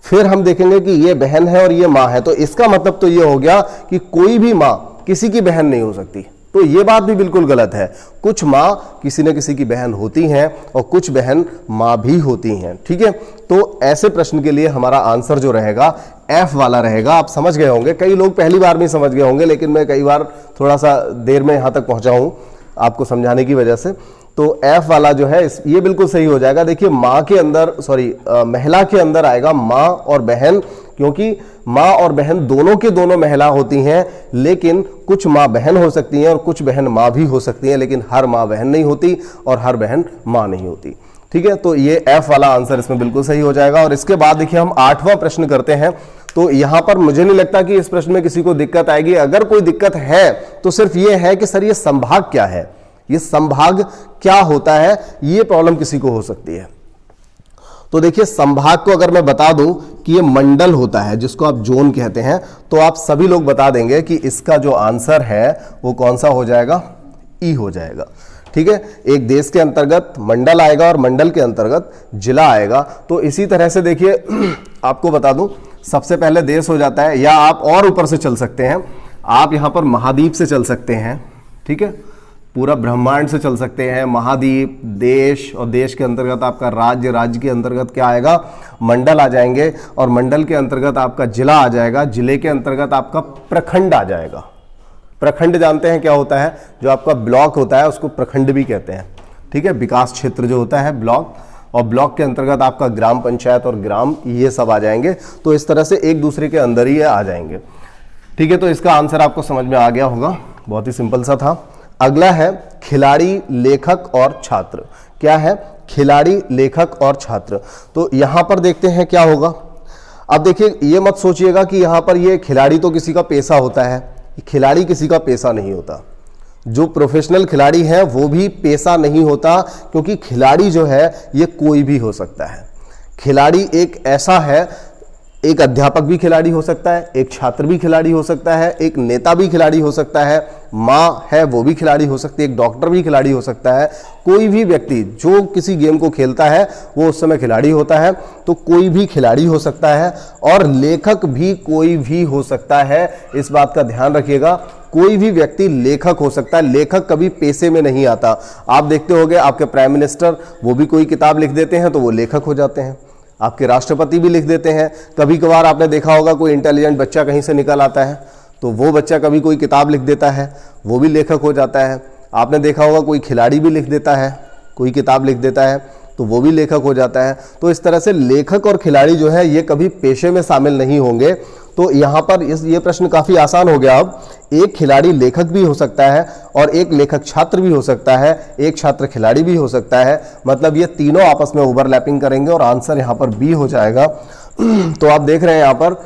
फिर हम देखेंगे कि ये बहन है और ये माँ है। तो इसका मतलब तो ये हो गया कि कोई भी माँ किसी की बहन नहीं हो सकती। तो ये बात भी बिल्कुल गलत है। कुछ माँ किसी न किसी की बहन होती हैं और कुछ बहन माँ भी होती हैं। ठीक है, तो ऐसे प्रश्न के लिए हमारा आंसर जो रहेगा एफ वाला रहेगा। आप समझ गए होंगे, कई लोग पहली बार में समझ गए होंगे, लेकिन मैं कई बार थोड़ा सा देर में यहाँ तक पहुँचा हूँ आपको समझाने की वजह से। तो एफ वाला जो है ये बिल्कुल सही हो जाएगा। देखिए माँ के अंदर महिला के अंदर आएगा माँ और बहन, क्योंकि माँ और बहन दोनों के दोनों महिला होती हैं, लेकिन कुछ माँ बहन हो सकती हैं और कुछ बहन माँ भी हो सकती हैं, लेकिन हर माँ बहन नहीं होती और हर बहन माँ नहीं होती। ठीक है, तो ये एफ वाला आंसर इसमें बिल्कुल सही हो जाएगा। और इसके बाद देखिए हम 8वां प्रश्न करते हैं। तो यहां पर मुझे नहीं लगता कि इस प्रश्न में किसी को दिक्कत आएगी। अगर कोई दिक्कत है तो सिर्फ ये है कि सर ये संभाग क्या है, ये संभाग क्या होता है, ये प्रॉब्लम किसी को हो सकती है। तो देखिए संभाग को अगर मैं बता दूं कि ये मंडल होता है, जिसको आप जोन कहते हैं, तो आप सभी लोग बता देंगे कि इसका जो आंसर है वो कौन सा हो जाएगा, ई हो जाएगा। ठीक है, एक देश के अंतर्गत मंडल आएगा और मंडल के अंतर्गत जिला आएगा। तो इसी तरह से देखिए आपको बता दूं, सबसे पहले देश हो जाता है, या आप और ऊपर से चल सकते हैं, आप यहां पर महाद्वीप से चल सकते हैं। ठीक है, पूरा ब्रह्मांड से चल सकते हैं, महाद्वीप, देश, और देश के अंतर्गत आपका राज्य, राज्य के अंतर्गत क्या आएगा, मंडल आ जाएंगे, और मंडल के अंतर्गत आपका जिला आ जाएगा, जिले के अंतर्गत आपका प्रखंड आ जाएगा। प्रखंड जानते हैं क्या होता है, जो आपका ब्लॉक होता है उसको प्रखंड भी कहते हैं। ठीक है, विकास क्षेत्र जो होता है ब्लॉक, और ब्लॉक के अंतर्गत आपका ग्राम पंचायत और ग्राम, ये सब आ जाएंगे। तो इस तरह से एक दूसरे के अंदर ही आ जाएंगे। ठीक है, तो इसका आंसर आपको समझ में आ गया होगा, बहुत ही सिंपल सा था। अगला है खिलाड़ी, लेखक और छात्र। क्या है, खिलाड़ी, लेखक और छात्र। तो यहां पर देखते हैं क्या होगा। अब देखिए ये मत सोचिएगा कि यहां पर ये खिलाड़ी तो किसी का पेशा होता है, खिलाड़ी किसी का पेशा नहीं होता। जो प्रोफेशनल खिलाड़ी है वो भी पेशा नहीं होता, क्योंकि खिलाड़ी जो है ये कोई भी हो सकता है। खिलाड़ी एक ऐसा है, एक अध्यापक भी खिलाड़ी हो सकता है, एक छात्र भी खिलाड़ी हो सकता है, एक नेता भी खिलाड़ी हो सकता है, माँ है वो भी खिलाड़ी हो सकती है, एक डॉक्टर भी खिलाड़ी हो सकता है, कोई भी व्यक्ति जो किसी गेम को खेलता है वो उस समय खिलाड़ी होता है। तो कोई भी खिलाड़ी हो सकता है और लेखक भी कोई भी हो सकता है, इस बात का ध्यान रखिएगा। कोई भी व्यक्ति लेखक हो सकता है, लेखक कभी पेशे में नहीं आता। आप देखते होंगे आपके प्राइम मिनिस्टर वो भी कोई किताब लिख देते हैं तो वो लेखक हो जाते हैं, आपके राष्ट्रपति भी लिख देते हैं। कभी कभार आपने देखा होगा कोई इंटेलिजेंट बच्चा कहीं से निकल आता है तो वो बच्चा कभी कोई किताब लिख देता है, वो भी लेखक हो जाता है। आपने देखा होगा कोई खिलाड़ी भी लिख देता है, कोई किताब लिख देता है तो वो भी लेखक हो जाता है। तो इस तरह से लेखक और खिलाड़ी जो है ये कभी पेशे में शामिल नहीं होंगे। तो यहाँ पर ये प्रश्न काफ़ी आसान हो गया। अब एक खिलाड़ी लेखक भी हो सकता है और एक लेखक छात्र भी हो सकता है, एक छात्र खिलाड़ी भी हो सकता है। मतलब ये तीनों आपस में ओवरलैपिंग करेंगे और आंसर यहाँ पर बी हो जाएगा। तो आप देख रहे हैं यहाँ पर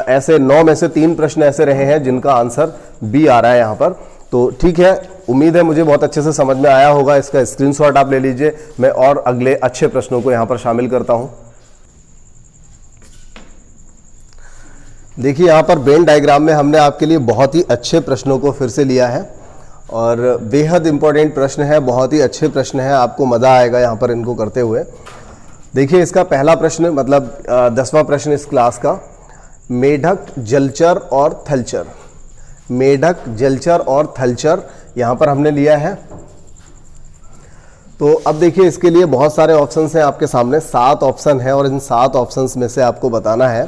ऐसे 9 में से 3 प्रश्न ऐसे रहे हैं जिनका आंसर बी आ रहा है यहाँ पर। तो ठीक है, उम्मीद है मुझे बहुत अच्छे से समझ में आया होगा। इसका स्क्रीनशॉट आप ले लीजिए, मैं और अगले अच्छे प्रश्नों को यहाँ पर शामिल करता हूँ। देखिए यहाँ पर वेन डायग्राम में हमने आपके लिए बहुत ही अच्छे प्रश्नों को फिर से लिया है और बेहद इंपॉर्टेंट प्रश्न है, बहुत ही अच्छे प्रश्न है, आपको मज़ा आएगा यहाँ पर इनको करते हुए। देखिए इसका पहला प्रश्न मतलब 10वां प्रश्न इस क्लास का, मेढक, जलचर और थलचर। मेढक, जलचर और थलचर यहाँ पर हमने लिया है। तो अब देखिए इसके लिए बहुत सारे ऑप्शंस हैं आपके सामने, 7 ऑप्शन है और इन 7 ऑप्शंस में से आपको बताना है।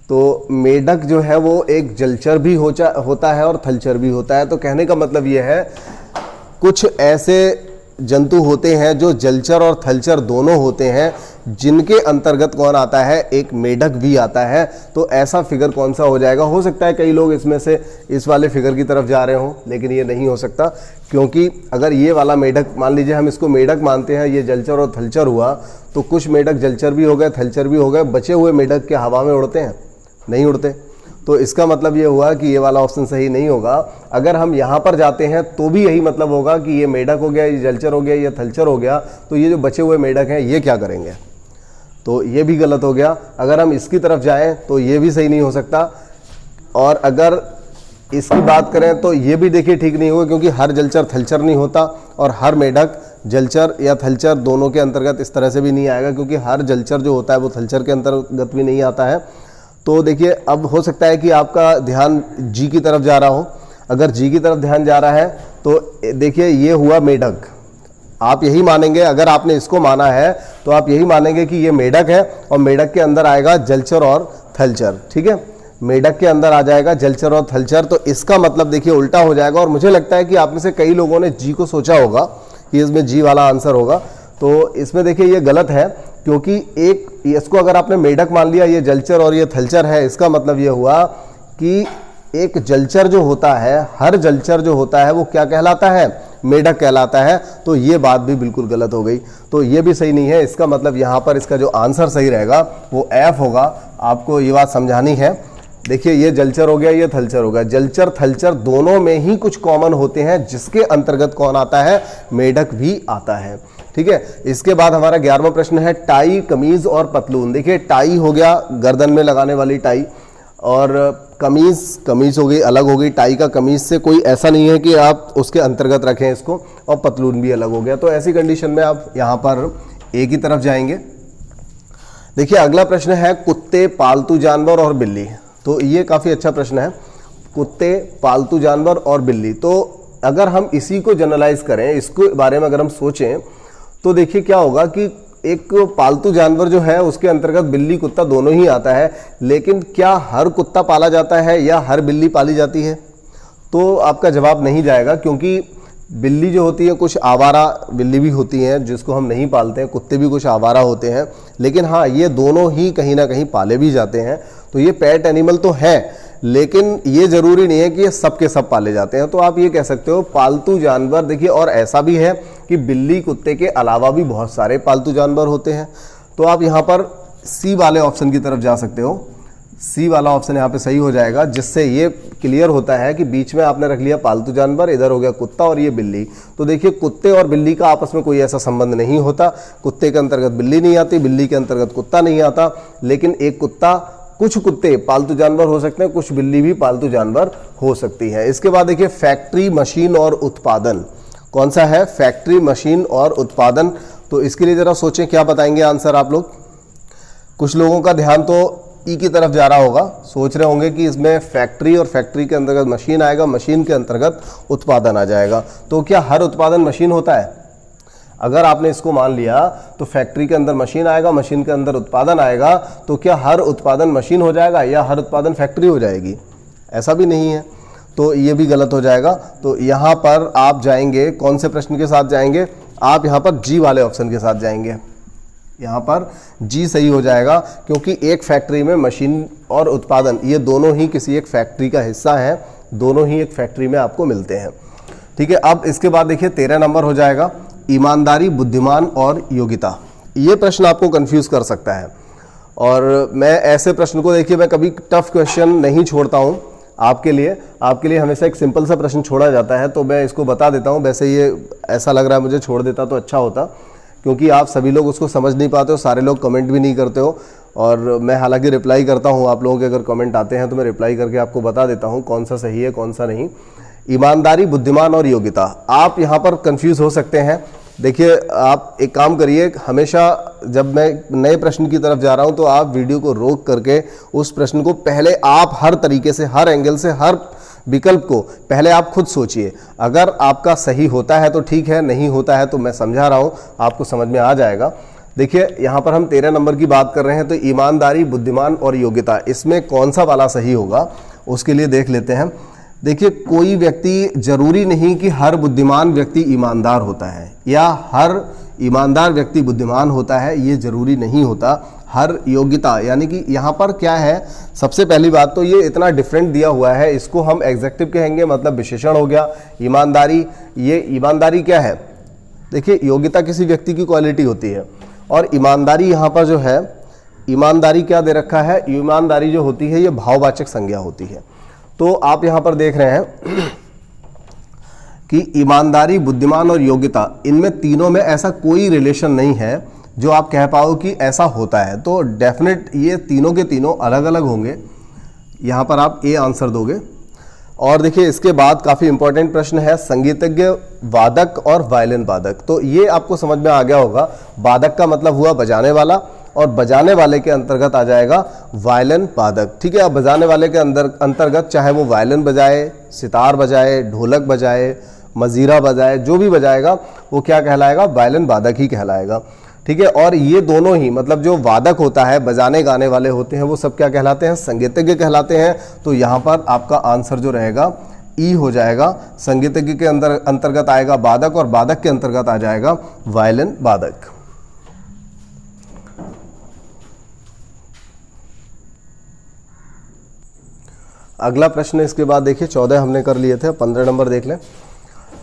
तो मेढक जो है वो एक जलचर भी होता है और थलचर भी होता है। तो कहने का मतलब ये है कुछ ऐसे जंतु होते हैं जो जलचर और थलचर दोनों होते हैं, जिनके अंतर्गत कौन आता है, एक मेढक भी आता है। तो ऐसा फिगर कौन सा हो जाएगा? हो सकता है कई लोग इसमें से इस वाले फिगर की तरफ जा रहे हों, लेकिन ये नहीं हो सकता, क्योंकि अगर ये वाला मेढक, मान लीजिए हम इसको मेढक मानते हैं, ये जलचर और थलचर हुआ, तो कुछ मेढक जलचर भी हो गए, थलचर भी हो गए, बचे हुए मेढक के हवा में उड़ते हैं? नहीं उड़ते। तो इसका मतलब ये हुआ कि ये वाला ऑप्शन सही नहीं होगा। अगर हम यहाँ पर जाते हैं तो भी यही मतलब होगा कि ये मेढक हो गया, ये जलचर हो गया, ये थलचर हो गया, तो ये जो बचे हुए मेढक हैं ये क्या करेंगे? तो ये भी गलत हो गया। अगर हम इसकी तरफ जाएं तो ये भी सही नहीं हो सकता, और अगर इसकी बात करें तो ये भी देखिए ठीक नहीं होगा, क्योंकि हर जलचर थलचर नहीं होता और हर मेढक जलचर या थलचर दोनों के अंतर्गत इस तरह से भी नहीं आएगा, क्योंकि हर जलचर जो होता है वो थलचर के अंतर्गत भी नहीं आता है। तो देखिए अब हो सकता है कि आपका ध्यान जी की तरफ जा रहा हो। अगर जी की तरफ ध्यान जा रहा है तो देखिए ये हुआ मेढक, आप यही मानेंगे, अगर आपने इसको माना है तो आप यही मानेंगे कि ये मेढक है और मेढक के अंदर आएगा जलचर और थलचर। ठीक है, मेढक के अंदर आ जाएगा जलचर और थलचर, तो इसका मतलब देखिए उल्टा हो जाएगा। और मुझे लगता है कि आप में से कई लोगों ने जी को सोचा होगा कि इसमें जी वाला आंसर होगा, तो इसमें देखिए ये गलत है, क्योंकि एक इसको अगर आपने मेढक मान लिया, ये जलचर और ये थलचर है, इसका मतलब ये हुआ कि एक जलचर जो होता है, हर जलचर जो होता है वो क्या कहलाता है? मेढक कहलाता है। तो ये बात भी बिल्कुल गलत हो गई, तो ये भी सही नहीं है। इसका मतलब यहाँ पर इसका जो आंसर सही रहेगा वो एफ होगा। आपको ये बात समझानी है। देखिए ये जलचर हो गया, ये थलचर हो गया, जलचर थलचर दोनों में ही कुछ कॉमन होते हैं, जिसके अंतर्गत कौन आता है? मेढक भी आता है। ठीक है, इसके बाद हमारा 11वां प्रश्न है टाई, कमीज और पतलून। देखिए टाई हो गया गर्दन में लगाने वाली टाई, और कमीज हो गई, अलग हो गई। टाई का कमीज से कोई ऐसा नहीं है कि आप उसके अंतर्गत रखें इसको, और पतलून भी अलग हो गया। तो ऐसी कंडीशन में आप यहाँ पर ए की तरफ जाएंगे। देखिए अगला प्रश्न है कुत्ते, पालतू जानवर और बिल्ली। तो ये काफ़ी अच्छा प्रश्न है, कुत्ते, पालतू जानवर और बिल्ली। तो अगर हम इसी को जनरलाइज करें, इसके बारे में अगर हम सोचें, तो देखिए क्या होगा कि एक पालतू जानवर जो है उसके अंतर्गत बिल्ली कुत्ता दोनों ही आता है, लेकिन क्या हर कुत्ता पाला जाता है या हर बिल्ली पाली जाती है? तो आपका जवाब नहीं जाएगा, क्योंकि बिल्ली जो होती है कुछ आवारा बिल्ली भी होती हैं जिसको हम नहीं पालते हैं, कुत्ते भी कुछ आवारा होते हैं, लेकिन हाँ ये दोनों ही कहीं ना कहीं पाले भी जाते हैं। तो ये पेट एनिमल तो है, लेकिन ये जरूरी नहीं है कि ये सब के सब पाले जाते हैं। तो आप ये कह सकते हो पालतू जानवर। देखिए और ऐसा भी है कि बिल्ली कुत्ते के अलावा भी बहुत सारे पालतू जानवर होते हैं। तो आप यहाँ पर सी वाले ऑप्शन की तरफ जा सकते हो। सी वाला ऑप्शन यहाँ पे सही हो जाएगा, जिससे ये क्लियर होता है कि बीच में आपने रख लिया पालतू जानवर, इधर हो गया कुत्ता और ये बिल्ली। तो देखिए कुत्ते और बिल्ली का आपस में कोई ऐसा संबंध नहीं होता, कुत्ते के अंतर्गत बिल्ली नहीं आती, बिल्ली के अंतर्गत कुत्ता नहीं आता, लेकिन एक कुत्ता कुछ कुत्ते पालतू जानवर हो सकते हैं, कुछ बिल्ली भी पालतू जानवर हो सकती है। इसके बाद देखिए फैक्ट्री, मशीन और उत्पादन, कौन सा है? फैक्ट्री, मशीन और उत्पादन। तो इसके लिए जरा सोचें क्या बताएंगे आंसर आप लोग। कुछ लोगों का ध्यान तो ई की तरफ जा रहा होगा, सोच रहे होंगे कि इसमें फैक्ट्री और फैक्ट्री के अंतर्गत मशीन आएगा, मशीन के अंतर्गत उत्पादन आ जाएगा। तो क्या हर उत्पादन मशीन होता है? अगर आपने इसको मान लिया तो फैक्ट्री के अंदर मशीन आएगा, मशीन के अंदर उत्पादन आएगा, तो क्या हर उत्पादन मशीन हो जाएगा या हर उत्पादन फैक्ट्री हो जाएगी? ऐसा भी नहीं है, तो ये भी गलत हो जाएगा। तो यहाँ पर आप जाएंगे कौन से प्रश्न के साथ जाएंगे? आप यहाँ पर जी वाले ऑप्शन के साथ जाएंगे। यहाँ पर जी सही हो जाएगा, क्योंकि एक फैक्ट्री में मशीन और उत्पादन ये दोनों ही किसी एक फैक्ट्री का हिस्सा हैं, दोनों ही एक फैक्ट्री में आपको मिलते हैं। ठीक है, अब इसके बाद देखिए 13 नंबर हो जाएगा ईमानदारी, बुद्धिमान और योग्यता। ये प्रश्न आपको कंफ्यूज कर सकता है, और मैं ऐसे प्रश्न को देखिए मैं कभी टफ क्वेश्चन नहीं छोड़ता हूँ आपके लिए हमेशा एक सिंपल सा प्रश्न छोड़ा जाता है, तो मैं इसको बता देता हूँ। वैसे ये ऐसा लग रहा है मुझे छोड़ देता तो अच्छा होता, क्योंकि आप सभी लोग उसको समझ नहीं पाते हो, सारे लोग कमेंट भी नहीं करते हो, और मैं हालांकि रिप्लाई करता हूँ आप लोगों के अगर कमेंट आते हैं तो मैं रिप्लाई करके आपको बता देता हूँ कौन सा सही है कौन सा नहीं। ईमानदारी, बुद्धिमान और योग्यता, आप यहाँ पर कंफ्यूज हो सकते हैं। देखिए आप एक काम करिए, हमेशा जब मैं नए प्रश्न की तरफ जा रहा हूँ तो आप वीडियो को रोक करके उस प्रश्न को पहले आप हर तरीके से, हर एंगल से, हर विकल्प को पहले आप खुद सोचिए। अगर आपका सही होता है तो ठीक है, नहीं होता है तो मैं समझा रहा हूँ, आपको समझ में आ जाएगा। देखिए यहाँ पर हम 13 नंबर की बात कर रहे हैं, तो ईमानदारी, बुद्धिमान और योग्यता, इसमें कौन सा वाला सही होगा उसके लिए देख लेते हैं। देखिए कोई व्यक्ति, जरूरी नहीं कि हर बुद्धिमान व्यक्ति ईमानदार होता है या हर ईमानदार व्यक्ति बुद्धिमान होता है, ये जरूरी नहीं होता। हर योग्यता यानी कि यहाँ पर क्या है, सबसे पहली बात तो ये इतना डिफरेंट दिया हुआ है, इसको हम एग्जेक्टिव कहेंगे, मतलब विशेषण हो गया। ईमानदारी, ये ईमानदारी क्या है? देखिए योग्यता किसी व्यक्ति की क्वालिटी होती है, और ईमानदारी यहाँ पर जो है, ईमानदारी क्या दे रखा है? ईमानदारी जो होती है ये भाववाचक संज्ञा होती है। तो आप यहाँ पर देख रहे हैं कि ईमानदारी, बुद्धिमान और योग्यता, इनमें तीनों में ऐसा कोई रिलेशन नहीं है जो आप कह पाओ कि ऐसा होता है। तो डेफिनेट ये तीनों के तीनों अलग अलग होंगे, यहाँ पर आप ए आंसर दोगे। और देखिए इसके बाद काफ़ी इंपॉर्टेंट प्रश्न है, संगीतज्ञ, वादक और वायलिन वादक। तो ये आपको समझ में आ गया होगा, वादक का मतलब हुआ बजाने वाला, और बजाने वाले के अंतर्गत आ जाएगा वायलिन वादक। ठीक है, अब बजाने वाले के अंतर्गत चाहे वो वायलिन बजाए, सितार बजाए, ढोलक बजाए, मजीरा बजाए, जो भी बजाएगा वो क्या कहलाएगा? वायलिन वादक ही कहलाएगा। ठीक है, और ये दोनों ही, मतलब जो वादक होता है, बजाने गाने वाले होते हैं, वो सब क्या कहलाते हैं? संगीतज्ञ कहलाते हैं। तो यहाँ पर आपका आंसर जो रहेगा ई हो जाएगा। संगीतज्ञ के अंतर्गत आएगा वादक, और वादक के अंतर्गत आ जाएगा वायलिन वादक। अगला प्रश्न इसके बाद देखिए 14 हमने कर लिए थे, 15 नंबर देख लें।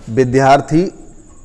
विद्यार्थी,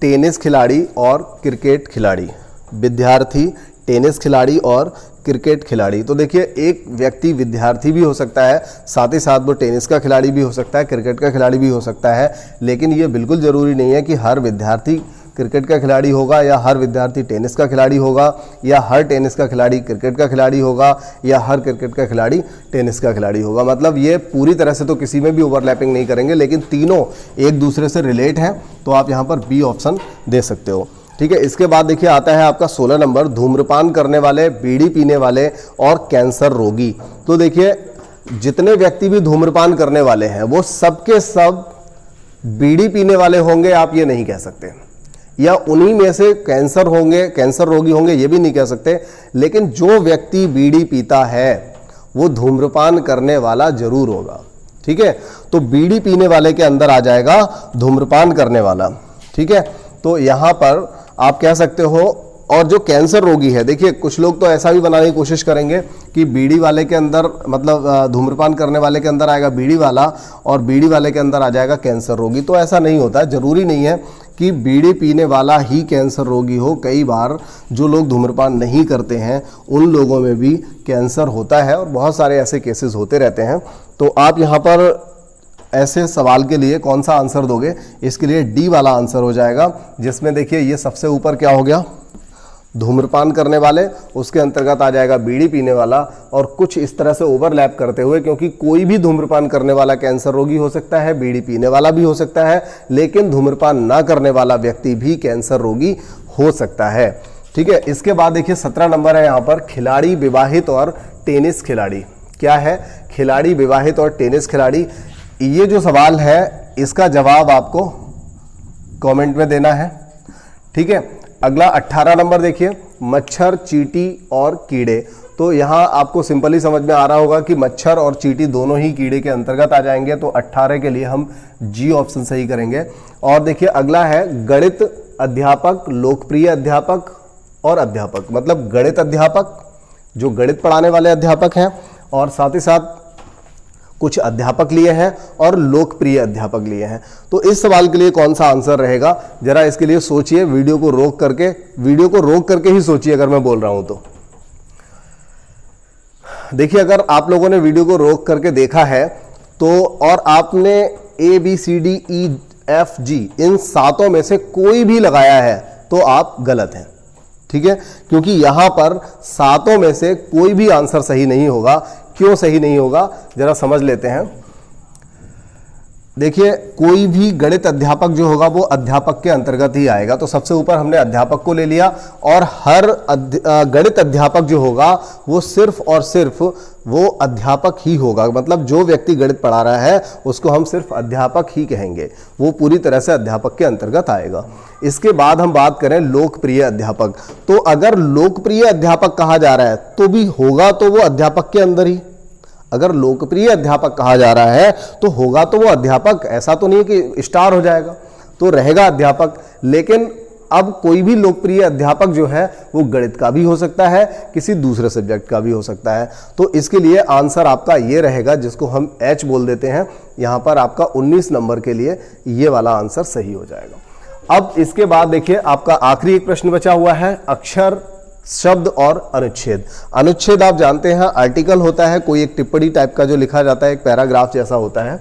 टेनिस खिलाड़ी और क्रिकेट खिलाड़ी। विद्यार्थी, टेनिस खिलाड़ी और क्रिकेट खिलाड़ी। तो देखिए एक व्यक्ति विद्यार्थी भी हो सकता है, साथ ही साथ वो टेनिस का खिलाड़ी भी हो सकता है, क्रिकेट का खिलाड़ी भी हो सकता है, लेकिन ये बिल्कुल ज़रूरी नहीं है कि हर विद्यार्थी क्रिकेट का खिलाड़ी होगा या हर विद्यार्थी टेनिस का खिलाड़ी होगा, या हर टेनिस का खिलाड़ी क्रिकेट का खिलाड़ी होगा, या हर क्रिकेट का खिलाड़ी टेनिस का खिलाड़ी होगा। मतलब ये पूरी तरह से तो किसी में भी ओवरलैपिंग नहीं करेंगे, लेकिन तीनों एक दूसरे से रिलेट हैं, तो आप यहाँ पर बी ऑप्शन दे सकते हो। ठीक है, इसके बाद देखिए आता है आपका 16 नंबर, धूम्रपान करने वाले, बीड़ी पीने वाले और कैंसर रोगी। तो देखिए जितने व्यक्ति भी धूम्रपान करने वाले हैं वो सबके सब बीड़ी पीने वाले होंगे आप ये नहीं कह सकते, या उन्हीं में से कैंसर होंगे, कैंसर रोगी होंगे ये भी नहीं कह सकते, लेकिन जो व्यक्ति बीड़ी पीता है वो धूम्रपान करने वाला जरूर होगा। ठीक है, तो बीड़ी पीने वाले के अंदर आ जाएगा धूम्रपान करने वाला। ठीक है, तो यहां पर आप कह सकते हो। और जो कैंसर रोगी है, देखिए कुछ लोग तो ऐसा भी बनाने की कोशिश करेंगे कि बीड़ी वाले के अंदर, मतलब धूम्रपान करने वाले के अंदर आएगा बीड़ी वाला और बीड़ी वाले के अंदर आ जाएगा कैंसर रोगी। तो ऐसा नहीं होता, जरूरी नहीं है कि बीड़ी पीने वाला ही कैंसर रोगी हो। कई बार जो लोग धूम्रपान नहीं करते हैं उन लोगों में भी कैंसर होता है, और बहुत सारे ऐसे केसेस होते रहते हैं। तो आप यहाँ पर ऐसे सवाल के लिए कौन सा आंसर दोगे? इसके लिए डी वाला आंसर हो जाएगा, जिसमें देखिए ये सबसे ऊपर क्या हो गया, धूम्रपान करने वाले, उसके अंतर्गत आ जाएगा बीड़ी पीने वाला, और कुछ इस तरह से ओवरलैप करते हुए, क्योंकि कोई भी धूम्रपान करने वाला कैंसर रोगी हो सकता है, बीड़ी पीने वाला भी हो सकता है, लेकिन धूम्रपान ना करने वाला व्यक्ति भी कैंसर रोगी हो सकता है। ठीक है, इसके बाद देखिए 17 नंबर है यहाँ पर खिलाड़ी, विवाहित और टेनिस खिलाड़ी। क्या है खिलाड़ी, विवाहित और टेनिस खिलाड़ी? ये जो सवाल है इसका जवाब आपको कमेंट में देना है। ठीक है, अगला 18 नंबर देखिए मच्छर, चींटी और कीड़े। तो यहाँ आपको सिंपली समझ में आ रहा होगा कि मच्छर और चींटी दोनों ही कीड़े के अंतर्गत आ जाएंगे, तो 18 के लिए हम जी ऑप्शन सही करेंगे। और देखिए अगला है गणित अध्यापक, लोकप्रिय अध्यापक और अध्यापक, मतलब गणित अध्यापक जो गणित पढ़ाने वाले अध्यापक हैं, और साथ ही साथ कुछ अध्यापक लिए हैं और लोकप्रिय अध्यापक लिए हैं। तो इस सवाल के लिए कौन सा आंसर रहेगा, जरा इसके लिए सोचिए, वीडियो को रोक करके ही सोचिए अगर मैं बोल रहा हूं तो। देखिए अगर आप लोगों ने वीडियो को रोक करके देखा है तो, और आपने ABCDEFG इन 7 में से कोई भी लगाया है तो आप गलत हैं। ठीक है, क्योंकि यहां पर 7 में से कोई भी आंसर सही नहीं होगा। क्यों सही नहीं होगा जरा समझ लेते हैं। देखिए कोई भी गणित अध्यापक जो होगा वो अध्यापक के अंतर्गत ही आएगा, तो सबसे ऊपर हमने अध्यापक को ले लिया, और हर गणित अध्यापक जो होगा वो सिर्फ और सिर्फ वो अध्यापक ही होगा, मतलब जो व्यक्ति गणित पढ़ा रहा है उसको हम सिर्फ अध्यापक ही कहेंगे, वो पूरी तरह से अध्यापक के अंतर्गत आएगा। इसके बाद हम बात करें लोकप्रिय अध्यापक, तो अगर लोकप्रिय अध्यापक कहा जा रहा है तो भी होगा तो वो अध्यापक के अंदर ही। अगर लोकप्रिय अध्यापक कहा जा रहा है तो होगा तो वो अध्यापक, ऐसा तो नहीं कि स्टार हो जाएगा, तो रहेगा अध्यापक। लेकिन अब कोई भी लोकप्रिय अध्यापक जो है वो गणित का भी हो सकता है, किसी दूसरे सब्जेक्ट का भी हो सकता है, तो इसके लिए आंसर आपका ये रहेगा, जिसको हम H बोल देते हैं। यहां पर आपका 19 नंबर के लिए ये वाला आंसर सही हो जाएगा। अब इसके बाद देखिए आपका आखिरी एक प्रश्न बचा हुआ है, अक्षर, शब्द और अनुच्छेद। अनुच्छेद आप जानते हैं आर्टिकल होता है, कोई एक टिप्पणी टाइप का जो लिखा जाता है, एक पैराग्राफ जैसा होता है।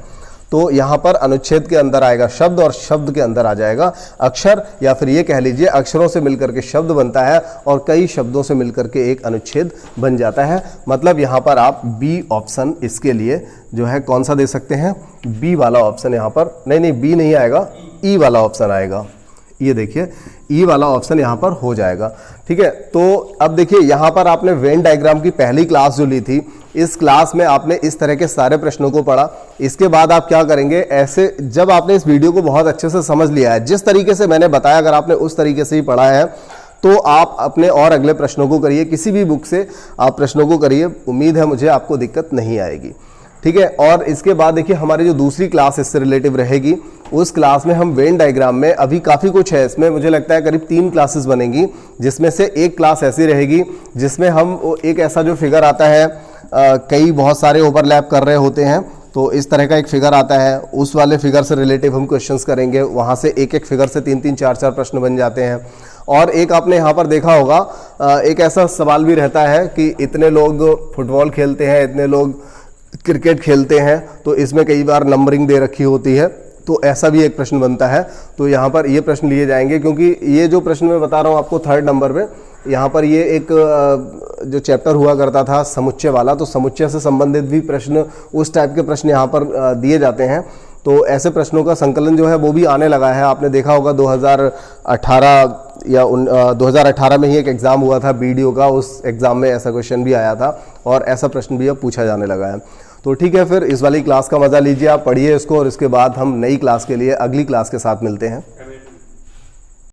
तो यहां पर अनुच्छेद के अंदर आएगा शब्द और शब्द के अंदर आ जाएगा अक्षर, या फिर ये कह लीजिए अक्षरों से मिलकर के शब्द बनता है और कई शब्दों से मिलकर के एक अनुच्छेद बन जाता है। मतलब यहां पर आप बी ऑप्शन इसके लिए जो है कौन सा दे सकते हैं, बी वाला ऑप्शन यहां पर, नहीं बी नहीं आएगा, ई वाला ऑप्शन आएगा। ये देखिए ई वाला ऑप्शन यहां पर हो जाएगा। ठीक है, तो अब देखिए यहां पर आपने वेन डायग्राम की पहली क्लास जो ली थी, इस क्लास में आपने इस तरह के सारे प्रश्नों को पढ़ा। इसके बाद आप क्या करेंगे, ऐसे जब आपने इस वीडियो को बहुत अच्छे से समझ लिया है, जिस तरीके से मैंने बताया, अगर आपने उस तरीके से ही पढ़ा है तो आप अपने और अगले प्रश्नों को करिए, किसी भी बुक से आप प्रश्नों को करिए, उम्मीद है मुझे आपको दिक्कत नहीं आएगी। ठीक है, और इसके बाद देखिए हमारी जो दूसरी क्लास इससे रिलेटिव रहेगी, उस क्लास में हम वेन डायग्राम में, अभी काफ़ी कुछ है इसमें, मुझे लगता है करीब 3 क्लासेस बनेंगी, जिसमें से एक क्लास ऐसी रहेगी जिसमें हम एक ऐसा जो फिगर आता है, कई बहुत सारे ओवरलैप कर रहे होते हैं, तो इस तरह का एक फिगर आता है, उस वाले फिगर से रिलेटिव हम क्वेश्चंस करेंगे, वहाँ से एक एक फिगर से 3-3, 4-4 प्रश्न बन जाते हैं। और एक आपने यहाँ पर देखा होगा, एक ऐसा सवाल भी रहता है कि इतने लोग फुटबॉल खेलते हैं, इतने लोग क्रिकेट खेलते हैं, तो इसमें कई बार नंबरिंग दे रखी होती है, तो ऐसा भी एक प्रश्न बनता है। तो यहाँ पर ये प्रश्न लिए जाएंगे, क्योंकि ये जो प्रश्न मैं बता रहा हूँ आपको 3rd नंबर पे, यहाँ पर ये एक जो चैप्टर हुआ करता था समुच्चय वाला, तो समुच्चय से संबंधित भी प्रश्न, उस टाइप के प्रश्न यहाँ पर दिए जाते हैं। तो ऐसे प्रश्नों का संकलन जो है वो भी आने लगा है। आपने देखा होगा 2018 या 2018 में ही एक एग्ज़ाम हुआ था BDO का, उस एग्ज़ाम में ऐसा क्वेश्चन भी आया था और ऐसा प्रश्न भी अब पूछा जाने लगा है। तो ठीक है, फिर इस वाली क्लास का मज़ा लीजिए, आप पढ़िए इसको, और इसके बाद हम नई क्लास के लिए अगली क्लास के साथ मिलते हैं।